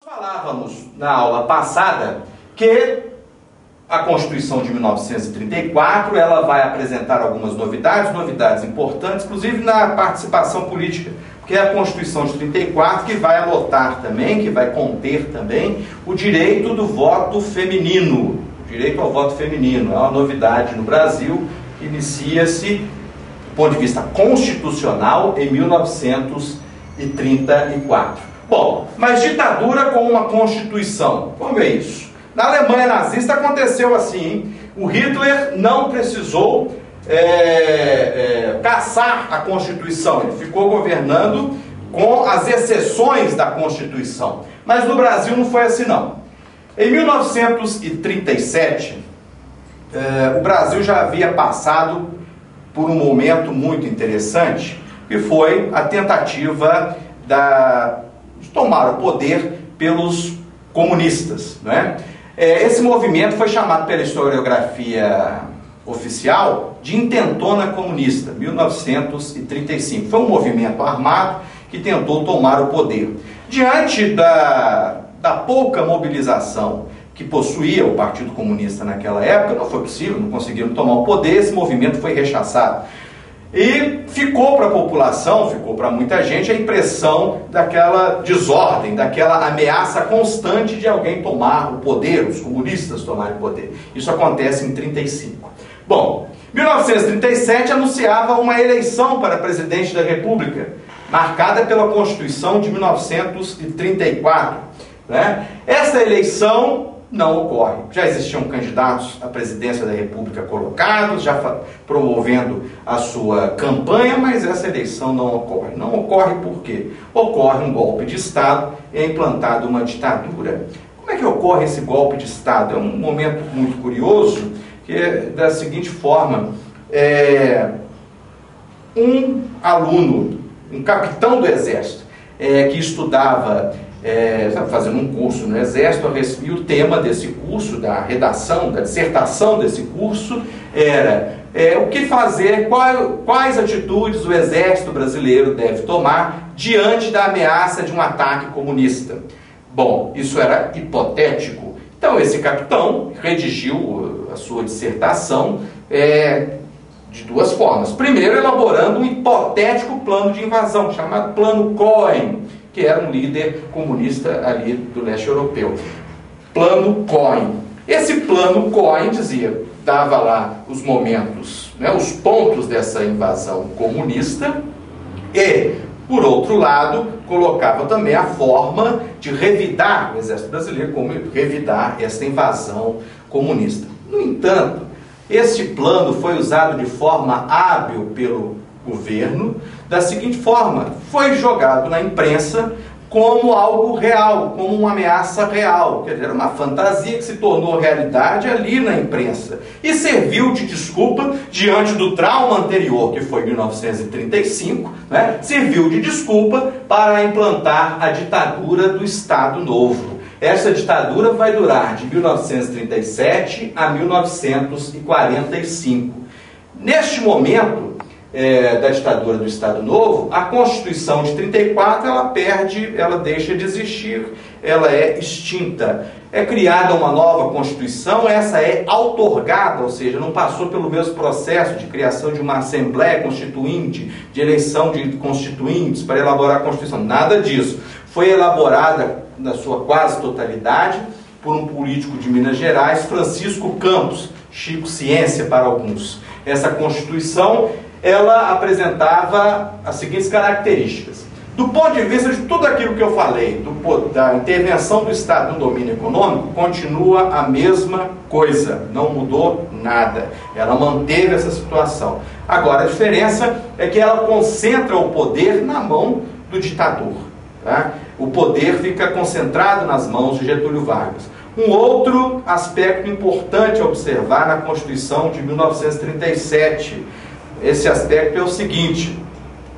Falávamos na aula passada que a Constituição de 1934 ela vai apresentar algumas novidades importantes, inclusive na participação política, porque é a Constituição de 34 que vai adotar também, que vai conter também o direito do voto feminino, o direito ao voto feminino. É uma novidade no Brasil que inicia-se do ponto de vista constitucional em 1934. Bom, mas ditadura com uma Constituição, como é isso? Na Alemanha nazista aconteceu assim, hein? O Hitler não precisou caçar a Constituição, ele ficou governando com as exceções da Constituição. Mas no Brasil não foi assim não. Em 1937, o Brasil já havia passado por um momento muito interessante, que foi a tentativa de tomar o poder pelos comunistas, não é? Esse movimento foi chamado pela historiografia oficial de Intentona Comunista, 1935. Foi um movimento armado que tentou tomar o poder. Diante da pouca mobilização que possuía o Partido Comunista naquela época, não foi possível, não conseguiram tomar o poder, esse movimento foi rechaçado. E ficou para a população, ficou para muita gente a impressão daquela desordem, daquela ameaça constante de alguém tomar o poder, os comunistas tomarem o poder. Isso acontece em 1935. Bom, 1937 anunciava uma eleição para presidente da República, marcada pela Constituição de 1934. Né? Essa eleição não ocorre. Já existiam candidatos à presidência da República colocados, já promovendo a sua campanha, mas essa eleição não ocorre. Não ocorre por quê? Ocorre um golpe de Estado e é implantada uma ditadura. Como é que ocorre esse golpe de Estado? É um momento muito curioso, que é da seguinte forma: um aluno, um capitão do Exército, que estudava fazendo um curso no Exército, e o tema desse curso, da redação, da dissertação desse curso, era o que fazer, quais atitudes o Exército brasileiro deve tomar diante da ameaça de um ataque comunista. Bom, isso era hipotético. Então esse capitão redigiu a sua dissertação de duas formas. Primeiro, elaborando um hipotético plano de invasão, chamado Plano Cohen, que era um líder comunista ali do leste europeu. Plano Cohen. Esse plano Cohen dava lá os momentos, os pontos dessa invasão comunista e, por outro lado, colocava também a forma de revidar o exército brasileiro, como revidar essa invasão comunista. No entanto, este plano foi usado de forma hábil pelo governo, da seguinte forma: foi jogado na imprensa como algo real, como uma ameaça real. Quer dizer, era uma fantasia que se tornou realidade ali na imprensa e serviu de desculpa diante do trauma anterior, que foi 1935, serviu de desculpa para implantar a ditadura do Estado Novo. Essa ditadura vai durar de 1937 a 1945. Neste momento da ditadura do Estado Novo, a Constituição de 34 ela deixa de existir, ela é extinta. É criada uma nova Constituição, essa é outorgada, ou seja, não passou pelo mesmo processo de criação de uma Assembleia Constituinte, de eleição de constituintes para elaborar a Constituição, nada disso. Foi elaborada na sua quase totalidade por um político de Minas Gerais, Francisco Campos, Chico Ciência para alguns. Essa Constituição, ela apresentava as seguintes características. Do ponto de vista de tudo aquilo que eu falei, da intervenção do Estado no domínio econômico, continua a mesma coisa, não mudou nada. Ela manteve essa situação. Agora, a diferença é que ela concentra o poder na mão do ditador. Tá? O poder fica concentrado nas mãos de Getúlio Vargas. Um outro aspecto importante a observar na Constituição de 1937, esse aspecto é o seguinte: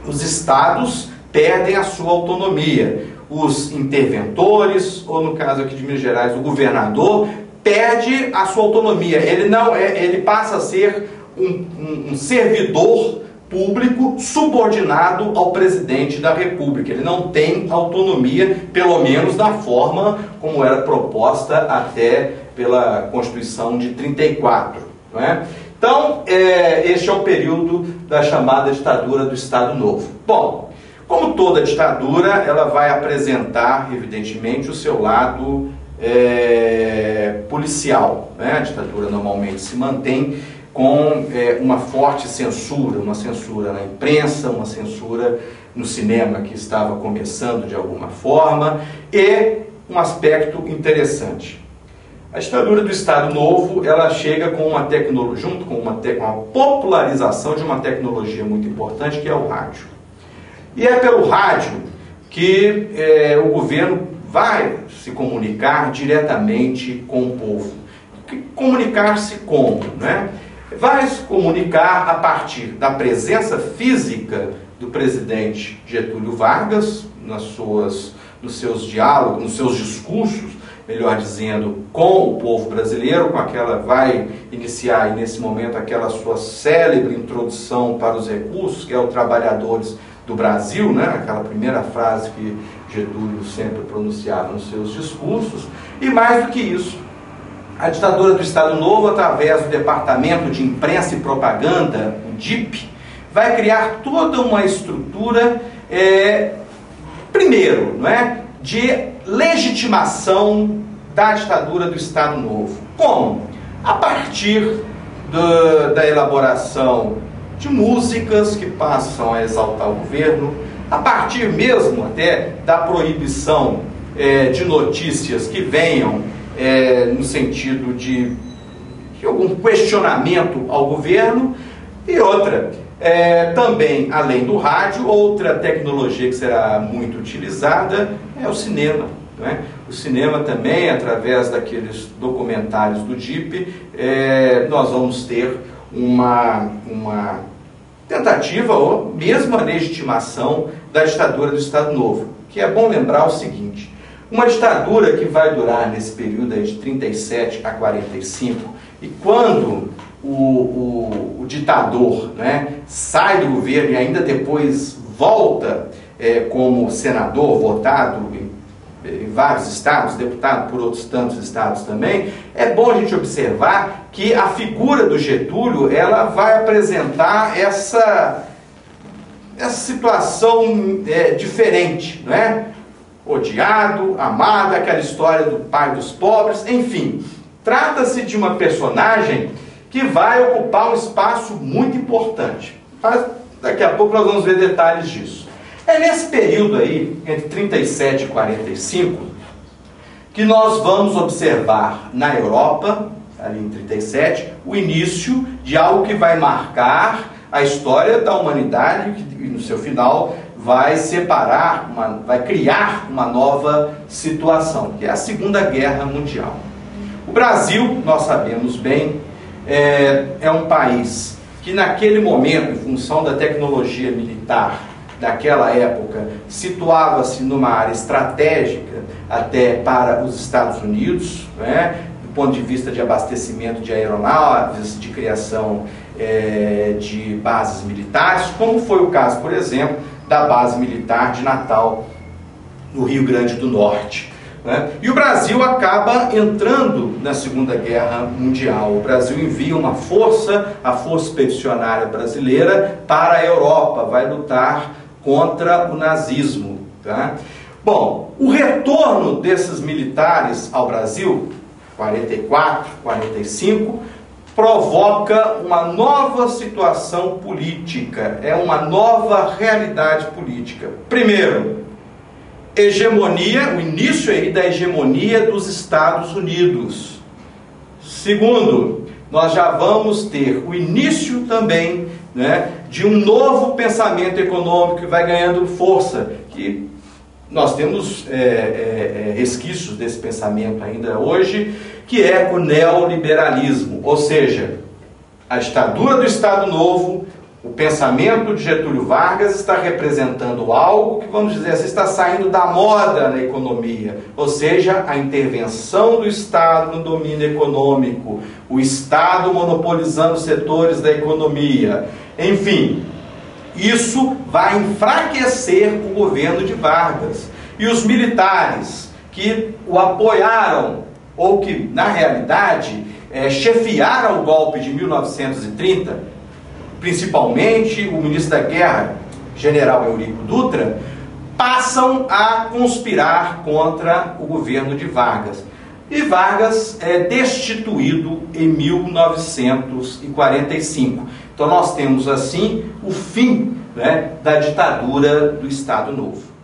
os estados perdem a sua autonomia. Os interventores, ou no caso aqui de Minas Gerais, o governador, perde a sua autonomia. Ele passa a ser um servidor público subordinado ao presidente da República. Ele não tem autonomia, pelo menos da forma como era proposta até pela Constituição de 34. Não é? Então, este é o período da chamada ditadura do Estado Novo. Bom, como toda ditadura, ela vai apresentar, evidentemente, o seu lado policial. Né? A ditadura normalmente se mantém com uma forte censura, uma censura na imprensa, uma censura no cinema que estava começando de alguma forma, e um aspecto interessante. A ditadura do Estado Novo, ela chega com uma tecnologia, junto com uma popularização de uma tecnologia muito importante, que é o rádio. E é pelo rádio que o governo vai se comunicar diretamente com o povo. Comunicar-se como? Né? Vai se comunicar a partir da presença física do presidente Getúlio Vargas, nos seus diálogos, nos seus discursos, melhor dizendo, com o povo brasileiro, vai iniciar aí, nesse momento, aquela sua célebre introdução para os recursos, que é o Trabalhadores do Brasil, né? Aquela primeira frase que Getúlio sempre pronunciava nos seus discursos. E mais do que isso, a ditadura do Estado Novo, através do Departamento de Imprensa e Propaganda, o DIP, vai criar toda uma estrutura, primeiro, não é, de legitimação da ditadura do Estado Novo. Como? A partir da elaboração de músicas que passam a exaltar o governo, a partir mesmo até da proibição de notícias que venham no sentido de algum questionamento ao governo, e outra, também, além do rádio, outra tecnologia que será muito utilizada é o cinema. Não é? O cinema também, através daqueles documentários do DIP, nós vamos ter uma tentativa ou mesmo a legitimação da ditadura do Estado Novo. Que é bom lembrar o seguinte: uma ditadura que vai durar nesse período aí de 37 a 45, e quando o ditador, né, sai do governo e ainda depois volta como senador votado em vários estados, deputado por outros tantos estados também, é bom a gente observar que a figura do Getúlio, ela vai apresentar essa situação diferente, não é? Odiado, amado, aquela história do pai dos pobres, enfim. Trata-se de uma personagem que vai ocupar um espaço muito importante. Mas daqui a pouco nós vamos ver detalhes disso. É nesse período aí, entre 37 e 45, que nós vamos observar na Europa, ali em 37, o início de algo que vai marcar a história da humanidade e no seu final vai vai criar uma nova situação, que é a Segunda Guerra Mundial. O Brasil, nós sabemos bem, é um país que naquele momento, em função da tecnologia militar daquela época, situava-se numa área estratégica até para os Estados Unidos, né, do ponto de vista de abastecimento de aeronaves, de criação de bases militares, como foi o caso, por exemplo, da base militar de Natal, no Rio Grande do Norte. Né? E o Brasil acaba entrando na Segunda Guerra Mundial. O Brasil envia uma força, a Força Expedicionária Brasileira, para a Europa, vai lutar contra o nazismo. Tá? Bom, o retorno desses militares ao Brasil, 44, 45, provoca uma nova situação política, uma nova realidade política. Primeiro, hegemonia, o início aí da hegemonia dos Estados Unidos. Segundo, nós já vamos ter o início também, né, de um novo pensamento econômico que vai ganhando força, que nós temos resquícios desse pensamento ainda hoje, que é o neoliberalismo, ou seja, a ditadura do Estado Novo, o pensamento de Getúlio Vargas está representando algo que, vamos dizer assim, está saindo da moda na economia, ou seja, a intervenção do Estado no domínio econômico, o Estado monopolizando setores da economia, enfim, Isso vai enfraquecer o governo de Vargas. E os militares que o apoiaram, ou que, na realidade, chefiaram o golpe de 1930, principalmente o ministro da Guerra, general Eurico Dutra, passam a conspirar contra o governo de Vargas. E Vargas é destituído em 1945. Então nós temos assim o fim, né, da ditadura do Estado Novo.